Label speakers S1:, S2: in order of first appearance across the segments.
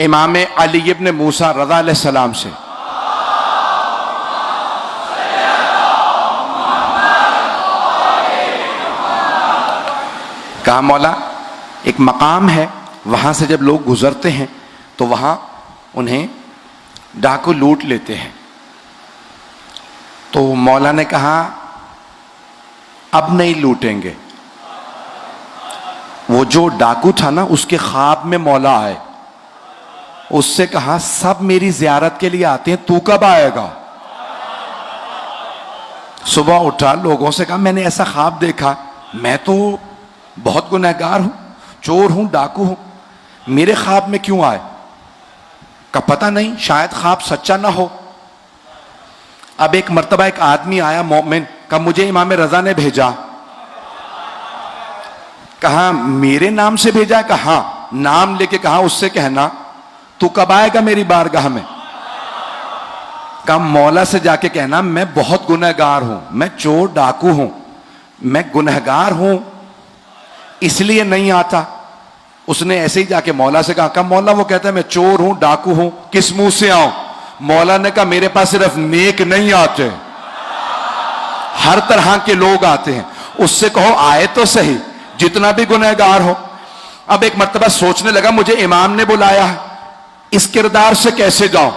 S1: इमाम अली इब्न मूसा रज़ा अलैहिस्सलाम से, कहा मौला एक मकाम है, वहां से जब लोग गुजरते हैं तो वहां उन्हें डाकू लूट लेते हैं। तो मौला ने कहा अब नहीं लूटेंगे। वो जो डाकू था ना, उसके ख्वाब में मौला आए, उससे कहा सब मेरी जियारत के लिए आते हैं, तू कब आएगा? सुबह उठा, लोगों से कहा मैंने ऐसा ख्वाब देखा, मैं तो बहुत गुनहगार हूं, चोर हूं, डाकू हूं, मेरे ख्वाब में क्यों आए? का पता नहीं, शायद ख्वाब सच्चा ना हो। अब एक मर्तबा एक आदमी आया मोमिन, का मुझे इमाम रजा ने भेजा। कहा मेरे नाम से भेजा? कहा हाँ, नाम लेके कहा उससे कहना तू कब आएगा मेरी बारगाह में? कहा मौला से जाके कहना मैं बहुत गुनहगार हूं, मैं चोर डाकू हूं, मैं गुनहगार हूं इसलिए नहीं आता। उसने ऐसे ही जाके मौला से कहा मौला वो कहता है मैं चोर हूं, डाकू हूं, किस मुंह से आऊं? मौला ने कहा मेरे पास सिर्फ नेक नहीं आते, हर तरह के लोग आते हैं, उससे कहो आए तो सही, जितना भी गुनहगार हो। अब एक मर्तबा सोचने लगा मुझे इमाम ने बुलाया है, इस किरदार से कैसे जाऊं?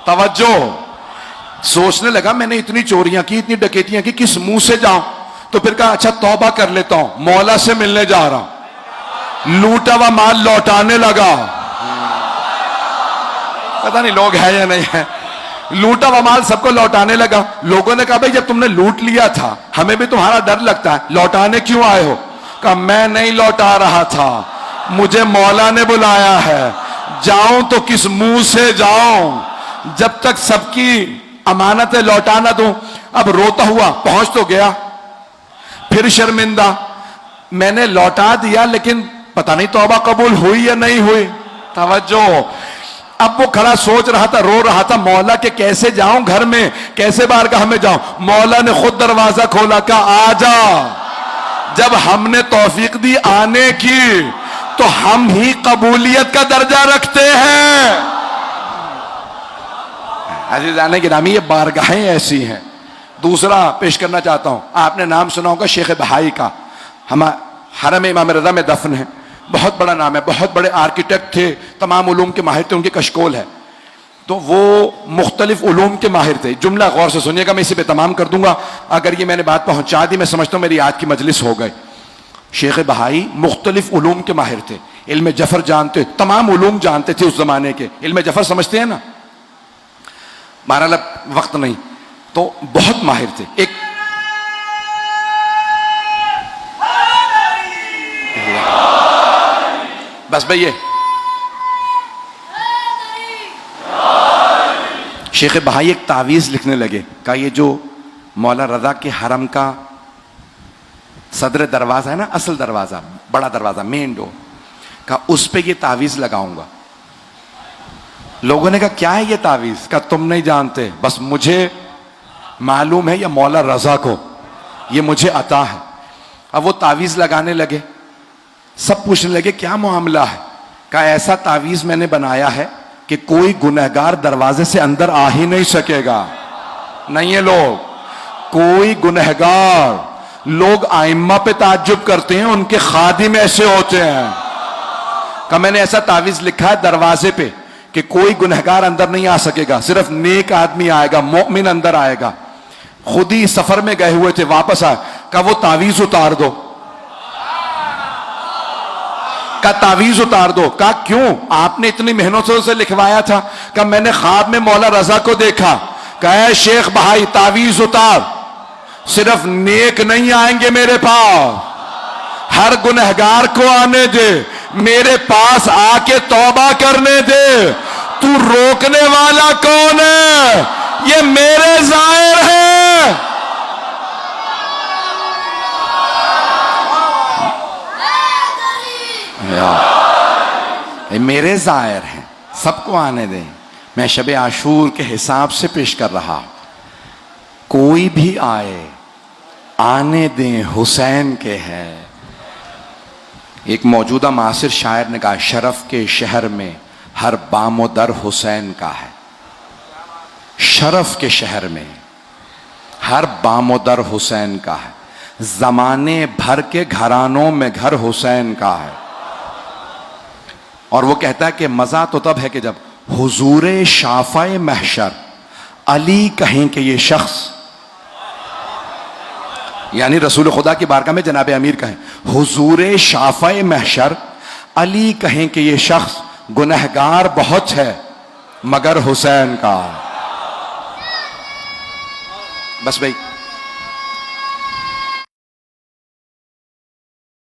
S1: तवज्जो, सोचने लगा मैंने इतनी चोरियां की, इतनी डकैतियां की, किस मुंह से जाऊं? तो फिर कहा अच्छा तौबा कर लेता हूं, मौला से मिलने जा रहा हूं। लूटा हुआ माल लौटाने लगा, पता नहीं लोग है या नहीं है, लूटा हुआ माल सबको लौटाने लगा। लोगों ने कहा भाई जब तुमने लूट लिया था हमें भी तुम्हारा डर लगता है, लौटाने क्यों आए हो? कहा मैं नहीं लौटा रहा था, मुझे मौला ने बुलाया है, जाऊं तो किस मुंह से जाऊं? जब तक सबकी अमानतें लौटा ना दूं। अब रोता हुआ पहुंच तो गया, फिर शर्मिंदा, मैंने लौटा दिया लेकिन पता नहीं तौबा कबूल हुई या नहीं हुई। तवज्जो, अब वो खड़ा सोच रहा था, रो रहा था, मौला के कैसे जाऊं घर में, कैसे बारगाह में जाऊं? मौला ने खुद दरवाजा खोला, कहा आजा। जब हमने तौफीक दी आने की तो हम ही कबूलियत का दर्जा रखते हैं। अज़ीज़ाने गिरामी, ये बारगाहें ऐसी हैं। दूसरा पेश करना चाहता हूं, आपने नाम सुना होगा शेख बहाई का, हम हरम इमाम रज़ा में दफन है, बहुत बड़ा नाम है, बहुत बड़े आर्किटेक्ट थे, तमाम उलूम के माहिर थे, उनके कशकोल है। तो वो मुख्तलिफ उलूम के माहिर थे। जुमला गौर से सुनिएगा, मैं इसी पे तमाम कर दूंगा। अगर ये मैंने बात पहुंचा दी, मैं समझता हूं मेरी आज की मजलिस हो गई। शेख बहाई मुख्तलिफ उलूम के माहिर थे, इल्म जफर जानते, तमाम उलूम जानते थे उस जमाने के। इल्म जफर समझते हैं ना, बहरहाल वक्त नहीं, तो बहुत माहिर थे। एक बस भैया, शेख बहाई एक तावीज़ लिखने लगे, कहा ये जो मौला रजा के हरम का सदर दरवाजा है ना, असल दरवाजा, बड़ा दरवाजा, मेन डोर का, उस पे ये तावीज़ लगाऊंगा। लोगों ने कहा क्या है ये तावीज़? का तुम नहीं जानते, बस मुझे मालूम है, या मौला रजा को ये मुझे अता है। अब वो तावीज़ लगाने लगे, सब पूछने लगे क्या मामला है? कहा ऐसा तावीज़ मैंने बनाया है कि कोई गुनहगार दरवाजे से अंदर आ ही नहीं सकेगा। नहीं है लोग, कोई गुनहगार, लोग आइम्मा पे ताज्जुब करते हैं, उनके खादिम ऐसे होते हैं। का मैंने ऐसा तावीज़ लिखा है दरवाजे पे कि कोई गुनहगार अंदर नहीं आ सकेगा, सिर्फ नेक आदमी आएगा, मोमिन अंदर आएगा। खुद ही सफर में गए हुए थे, वापस आए, का वो तावीज़ उतार दो, का तावीज़ उतार दो। का क्यों? आपने इतनी मेहनतों से लिखवाया था। का मैंने ख्वाब में मौला रजा को देखा। कहा शेख बहाई तावीज़ उतार, सिर्फ नेक नहीं आएंगे मेरे पास, हर गुनहगार को आने दे, मेरे पास आके तौबा करने दे। तू रोकने वाला कौन है? ये मेरे ज़ाहिर है। मेरे ज़ाहिर हैं, सबको आने दें। मैं शब आशूर के हिसाब से पेश कर रहा हूं, कोई भी आए आने दें, हुसैन के हैं। एक मौजूदा मासिर शायर ने कहा शरफ के शहर में हर बामोदर हुसैन का है। शरफ के शहर में हर बामोदर हुसैन का है। जमाने भर के घरानों में घर हुसैन का है। और वो कहता है कि मजा तो तब है कि जब हुजूरे शाफ़ाए महशर अली कहें कि ये शख्स, यानी रसूल खुदा की बारगाह में जनाब अमीर कहें, हुजूरे शाफ़ाए महशर अली कहें कि ये शख्स गुनहगार बहुत है मगर हुसैन का। बस भाई।